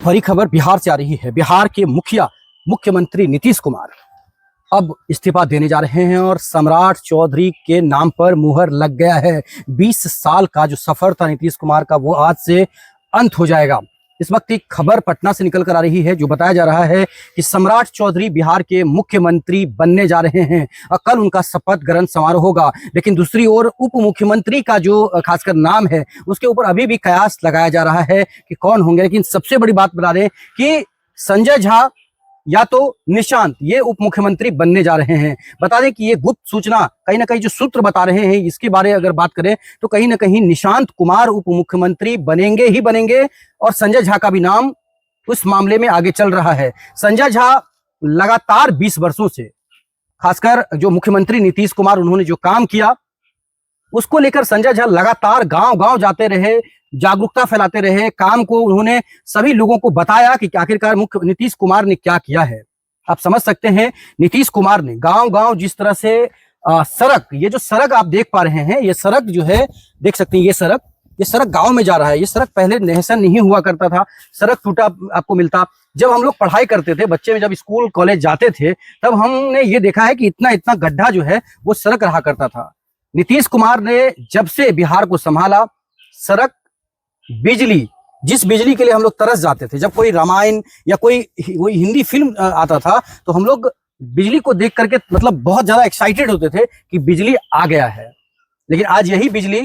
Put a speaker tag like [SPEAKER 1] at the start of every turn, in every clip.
[SPEAKER 1] बड़ी खबर बिहार से आ रही है। बिहार के मुख्यमंत्री नीतीश कुमार अब इस्तीफा देने जा रहे हैं और सम्राट चौधरी के नाम पर मुहर लग गया है। 20 साल का जो सफर था नीतीश कुमार का वो आज से अंत हो जाएगा। इस वक्त एक खबर पटना से निकल कर आ रही है जो बताया जा रहा है कि सम्राट चौधरी बिहार के मुख्यमंत्री बनने जा रहे हैं और कल उनका शपथ ग्रहण समारोह होगा। लेकिन दूसरी ओर उप मुख्यमंत्री का जो खासकर नाम है उसके ऊपर अभी भी कयास लगाया जा रहा है कि कौन होंगे। लेकिन सबसे बड़ी बात बता दें कि संजय झा या तो निशांत ये उप मुख्यमंत्री बनने जा रहे हैं। बता दें कि ये गुप्त सूचना कहीं ना कहीं जो सूत्र बता रहे हैं इसके बारे अगर बात करें तो कहीं ना कहीं निशांत कुमार उप मुख्यमंत्री बनेंगे ही बनेंगे और संजय झा का भी नाम उस मामले में आगे चल रहा है। संजय झा लगातार 20 वर्षों से खासकर जो मुख्यमंत्री नीतीश कुमार उन्होंने जो काम किया उसको लेकर संजय झा लगातार गांव-गांव जाते रहे, जागरूकता फैलाते रहे, काम को उन्होंने सभी लोगों को बताया कि आखिरकार मुख्य नीतीश कुमार ने क्या किया है। आप समझ सकते हैं नीतीश कुमार ने गांव-गांव जिस तरह से सड़क, ये जो सड़क आप देख पा रहे हैं, ये सड़क जो है देख सकते हैं, ये सड़क गांव में जा रहा है। ये सड़क पहले नेहसन नहीं हुआ करता था, सड़क टूटा आपको मिलता। जब हम लोग पढ़ाई करते थे, बच्चे में जब स्कूल कॉलेज जाते थे तब हमने ये देखा है कि इतना इतना गड्ढा जो है वो सड़क रहा करता था। नीतीश कुमार ने जब से बिहार को संभाला, सड़क, बिजली, जिस बिजली के लिए हम लोग तरस जाते थे, जब कोई रामायण या कोई हिंदी फिल्म आता था तो हम लोग बिजली को देख करके मतलब बहुत ज्यादा एक्साइटेड होते थे कि बिजली आ गया है। लेकिन आज यही बिजली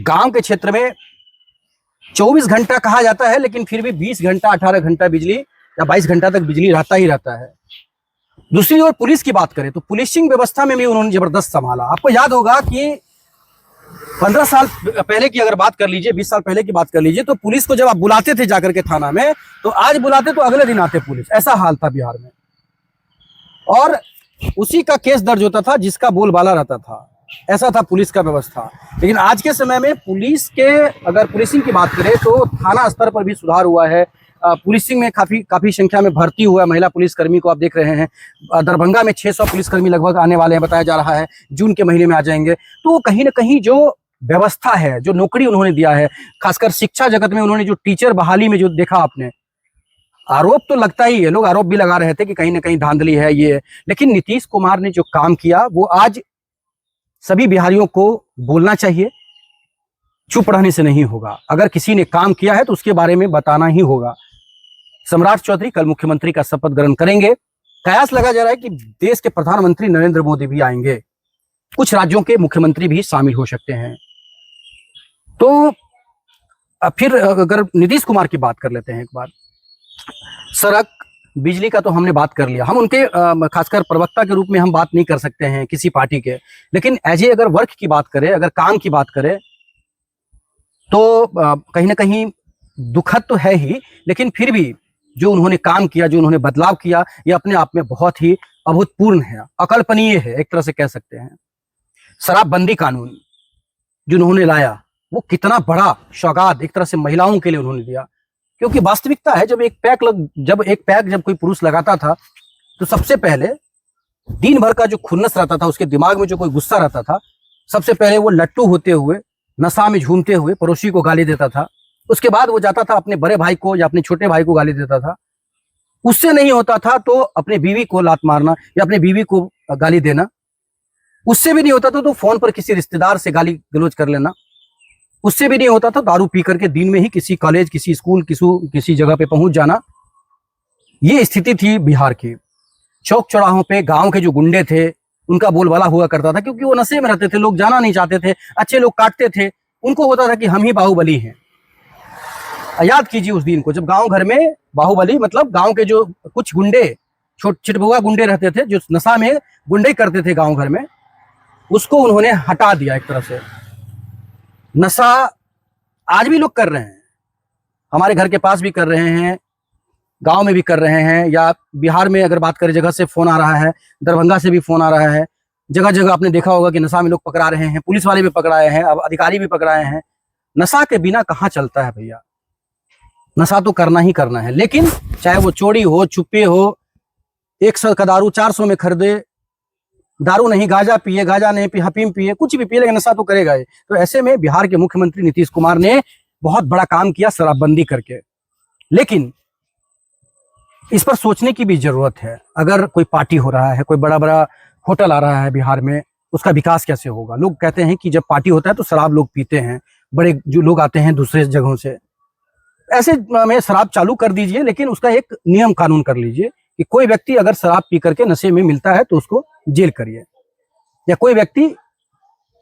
[SPEAKER 1] गांव के क्षेत्र में 24 घंटा कहा जाता है, लेकिन फिर भी 20 घंटा 18 घंटा बिजली या 22 घंटा तक बिजली रहता ही रहता है। दूसरी ओर पुलिस की बात करें तो पुलिसिंग व्यवस्था में भी उन्होंने जबरदस्त संभाला। आपको याद होगा कि 15 साल पहले की अगर बात कर लीजिए, 20 साल पहले की बात कर लीजिए, तो पुलिस को जब आप बुलाते थे जाकर के थाना में तो आज बुलाते तो अगले दिन आते पुलिस, ऐसा हाल था बिहार में। और उसी का केस दर्ज होता था जिसका बोलबाला रहता था, ऐसा था पुलिस का व्यवस्था। लेकिन आज के समय में पुलिस के अगर पुलिसिंग की बात करें तो थाना स्तर पर भी सुधार हुआ है। पुलिसिंग में काफी संख्या में भर्ती हुआ महिला पुलिसकर्मी को आप देख रहे हैं। दरभंगा में 600 पुलिसकर्मी लगभग आने वाले हैं, बताया जा रहा है जून के महीने में आ जाएंगे। तो कहीं ना कहीं जो व्यवस्था है, जो नौकरी उन्होंने दिया है, खासकर शिक्षा जगत में उन्होंने जो टीचर बहाली में जो देखा आपने, आरोप तो लगता ही है, लोग आरोप भी लगा रहे थे कि कहीं ना कहीं धांधली है ये है। लेकिन नीतीश कुमार ने जो काम किया वो आज सभी बिहारियों को बोलना चाहिए, चुप रहने से नहीं होगा। अगर किसी ने काम किया है तो उसके बारे में बताना ही होगा। सम्राट चौधरी कल मुख्यमंत्री का शपथ ग्रहण करेंगे। कयास लगा जा रहा है कि देश के प्रधानमंत्री नरेंद्र मोदी भी आएंगे, कुछ राज्यों के मुख्यमंत्री भी शामिल हो सकते हैं। तो फिर अगर नीतीश कुमार की बात कर लेते हैं एक बार, सड़क, बिजली का तो हमने बात कर लिया। हम उनके खासकर प्रवक्ता के रूप में हम बात नहीं कर सकते हैं किसी पार्टी के, लेकिन एज ए अगर वर्क की बात करें, अगर काम की बात करें तो कहीं ना कहीं दुखद तो है ही, लेकिन फिर भी जो उन्होंने काम किया, जो उन्होंने बदलाव किया, ये अपने आप में बहुत ही अभूतपूर्ण है, अकल्पनीय है, एक तरह से कह सकते हैं। शराबबंदी कानून जो उन्होंने लाया वो कितना बड़ा सौगात एक तरह से महिलाओं के लिए उन्होंने दिया। क्योंकि वास्तविकता है, जब एक पैक जब कोई पुरुष लगाता था तो सबसे पहले दिन भर का जो खुन्नस रहता था, उसके दिमाग में जो कोई गुस्सा रहता था, सबसे पहले वो लट्टू होते हुए, नशा में झूमते हुए पड़ोसी को गाली देता था। उसके बाद वो जाता था अपने बड़े भाई को या अपने छोटे भाई को गाली देता था। उससे नहीं होता था तो अपने बीवी को लात मारना या अपने बीवी को गाली देना। उससे भी नहीं होता था तो फोन पर किसी रिश्तेदार से गाली गलौज कर लेना। उससे भी नहीं होता था दारू पी करके दिन में ही किसी कॉलेज, किसी स्कूल, किसी जगह पे पहुंच जाना। ये स्थिति थी बिहार की। चौक चौराहों पे गांव के जो गुंडे थे उनका बोलबाला हुआ करता था, क्योंकि वो नशे में रहते थे, लोग जाना नहीं चाहते थे, अच्छे लोग काटते थे, उनको होता था कि हम ही बाहुबली हैं। याद कीजिए उस दिन को जब गांव घर में बाहुबली मतलब गांव के जो कुछ गुंडे, चिटबुआ गुंडे रहते थे जो नशा में गुंडे करते थे गांव घर में, उसको उन्होंने हटा दिया एक तरह से। नशा आज भी लोग कर रहे हैं, हमारे घर के पास भी कर रहे हैं, गांव में भी कर रहे हैं, या बिहार में अगर बात करें जगह से फोन आ रहा है, दरभंगा से भी फोन आ रहा है। जगह जगह आपने देखा होगा कि नशा में लोग पकड़ा रहे हैं, पुलिस वाले भी पकड़ाए हैं, अब अधिकारी भी पकड़ाए हैं। नशा के बिना कहाँ चलता है भैया, नशा तो करना ही करना है। लेकिन चाहे वो चोरी हो, छुपे हो, 100 का दारू 400 में खरीदे, दारू नहीं गांजा पिए, गांजा नहीं पिए, हफीम पिए, कुछ भी पिए, लेकिन नशा तो करेगा ही। तो ऐसे में बिहार के मुख्यमंत्री नीतीश कुमार ने बहुत बड़ा काम किया शराबबंदी करके। लेकिन इस पर सोचने की भी जरूरत है। अगर कोई पार्टी हो रहा है, कोई बड़ा बड़ा होटल आ रहा है बिहार में, उसका विकास कैसे होगा? लोग कहते हैं कि जब पार्टी होता है तो शराब लोग पीते हैं, बड़े जो लोग आते हैं दूसरे जगहों से, ऐसे में शराब चालू कर दीजिए, लेकिन उसका एक नियम कानून कर लीजिए कि कोई व्यक्ति अगर शराब पी करके नशे में मिलता है तो उसको जेल करिए। या कोई व्यक्ति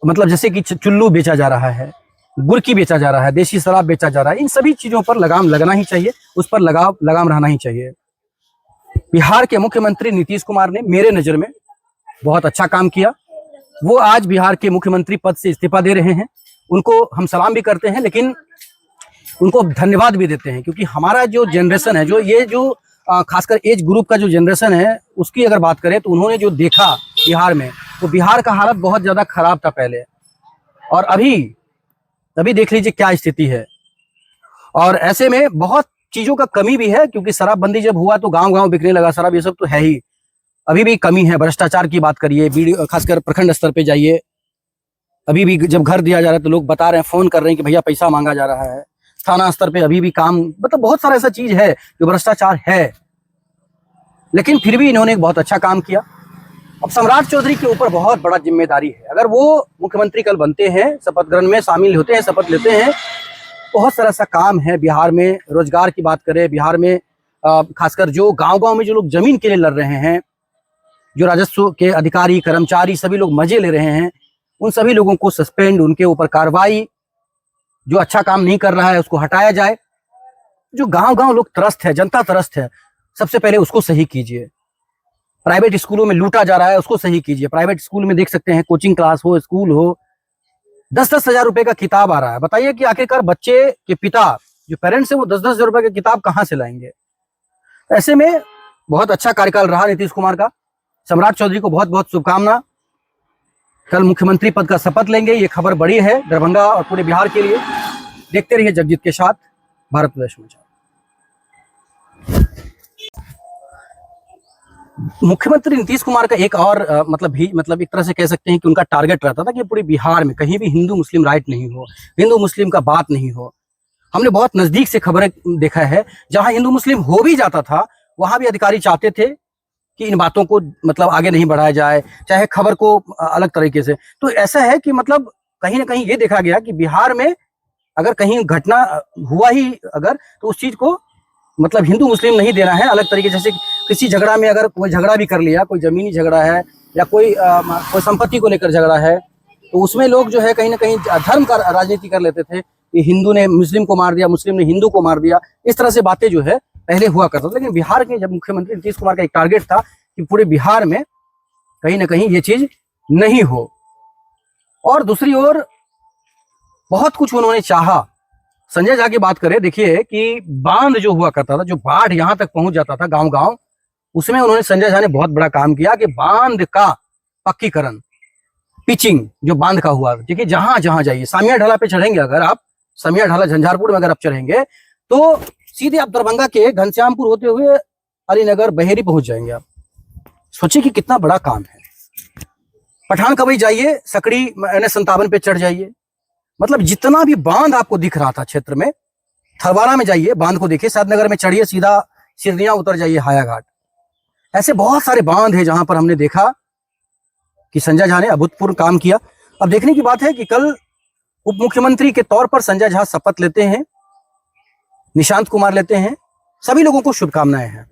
[SPEAKER 1] मतलब जैसे कि चुल्लू बेचा जा रहा है, गुड़की बेचा जा रहा है, देसी शराब बेचा जा रहा है, इन सभी चीजों पर लगाम लगना ही चाहिए, उस पर लगाम रहना ही चाहिए। बिहार के मुख्यमंत्री नीतीश कुमार ने मेरे नजर में बहुत अच्छा काम किया। वो आज बिहार के मुख्यमंत्री पद से इस्तीफा दे रहे हैं। उनको हम सलाम भी करते हैं, लेकिन उनको धन्यवाद भी देते हैं, क्योंकि हमारा जो जनरेशन है, जो खासकर एज ग्रुप का जो जनरेशन है, उसकी अगर बात करें तो उन्होंने जो देखा बिहार में, तो बिहार का हालत बहुत ज्यादा खराब था पहले, और अभी देख लीजिए क्या स्थिति है। और ऐसे में बहुत चीजों का कमी भी है, क्योंकि शराबबंदी जब हुआ तो गांव गांव बिकने लगा शराब, ये सब तो है ही। अभी भी कमी है। भ्रष्टाचार की बात करिए, वीडियो खासकर प्रखंड स्तर पे जाइए, अभी भी जब घर दिया जा रहा है तो लोग बता रहे हैं, फोन कर रहे हैं कि भैया पैसा मांगा जा रहा है। थाना स्तर पे अभी भी काम, मतलब बहुत सारा ऐसा चीज है जो भ्रष्टाचार है, लेकिन फिर भी इन्होंने एक बहुत अच्छा काम किया। अब सम्राट चौधरी के ऊपर बहुत बड़ा जिम्मेदारी है। अगर वो मुख्यमंत्री कल बनते हैं, शपथ ग्रहण में शामिल होते हैं, शपथ लेते हैं, बहुत सारा ऐसा काम है बिहार में। रोजगार की बात करें, बिहार में खासकर जो गांव-गांव में जो लोग जमीन के लिए लड़ रहे हैं, जो राजस्व के अधिकारी कर्मचारी सभी लोग मजे ले रहे हैं, उन सभी लोगों को सस्पेंड, उनके ऊपर कार्रवाई, जो अच्छा काम नहीं कर रहा है उसको हटाया जाए। जो गांव-गांव लोग त्रस्त है, जनता त्रस्त है, सबसे पहले उसको सही कीजिए। प्राइवेट स्कूलों में लूटा जा रहा है, उसको सही कीजिए। प्राइवेट स्कूल में देख सकते हैं, कोचिंग क्लास हो, स्कूल हो, 10-10 हजार रुपए का किताब आ रहा है। बताइए कि आखिरकार बच्चे के पिता जो पेरेंट्स है वो 10-10 हजार रुपए का किताब कहाँ से लाएंगे? ऐसे में बहुत अच्छा कार्यकाल रहा नीतीश कुमार का। सम्राट चौधरी को बहुत बहुत शुभकामना। कल मुख्यमंत्री पद का शपथ लेंगे, ये खबर बड़ी है दरभंगा और पूरे बिहार के लिए। देखते रहिए जगजीत के साथ भारत प्रदेश समाचार। मुख्यमंत्री नीतीश कुमार का एक और मतलब एक तरह से कह सकते हैं कि उनका टारगेट रहता था कि पूरे बिहार में कहीं भी हिंदू मुस्लिम राइट नहीं हो, हिंदू मुस्लिम का बात नहीं हो। हमने बहुत नजदीक से खबरें देखा है, जहां हिंदू मुस्लिम हो भी जाता था वहां भी अधिकारी चाहते थे कि इन बातों को मतलब आगे नहीं बढ़ाया जाए, चाहे खबर को अलग तरीके से। तो ऐसा है कि मतलब कहीं ना कहीं ये देखा गया कि बिहार में अगर कहीं घटना हुआ ही अगर, तो उस चीज को मतलब हिंदू मुस्लिम नहीं देना है अलग तरीके। जैसे किसी झगड़ा में अगर कोई झगड़ा भी कर लिया, कोई जमीनी झगड़ा है या कोई संपत्ति को लेकर झगड़ा है, तो उसमें लोग जो है कहीं ना कहीं धर्म का राजनीति कर लेते थे कि हिंदू ने मुस्लिम को मार दिया, मुस्लिम ने हिंदू को मार दिया। इस तरह से बातें जो है पहले हुआ करता था। लेकिन बिहार के जब मुख्यमंत्री नीतीश कुमार का एक टारगेट था कि पूरे बिहार में कहीं ना कहीं ये चीज नहीं हो। और दूसरी ओर बहुत कुछ उन्होंने चाहा। संजय झा की बात करें, देखिए कि बांध जो हुआ करता था, जो बाढ़ यहां तक पहुंच जाता था गांव गांव, उसमें उन्होंने संजय झा ने बहुत बड़ा काम किया कि बांध का पक्कीकरण, पिचिंग जो बांध का हुआ। देखिए जहां जहां जाइए, सामिया ढाला पे चढ़ेंगे अगर आप, सामिया ढाला झंझारपुर में अगर आप चढ़ेंगे तो सीधे आप दरभंगा के घनश्यामपुर होते हुए अलीनगर बहेरी पहुंच जाएंगे आप। सोचिए कि कितना बड़ा काम है। पठान कबई जाइए, सकड़ी NH-57 पे चढ़ जाइए, मतलब जितना भी बांध आपको दिख रहा था क्षेत्र में, थरवाड़ा में जाइए बांध को देखिए, सादनगर में चढ़िए, सीधा सिरनिया उतर जाइए हायाघाट। ऐसे बहुत सारे बांध है जहां पर हमने देखा कि संजय झा ने अभूतपूर्व काम किया। अब देखने की बात है कि कल उप मुख्यमंत्री के तौर पर संजय झा शपथ लेते हैं, निशांत कुमार लेते हैं। सभी लोगों को शुभकामनाएं हैं।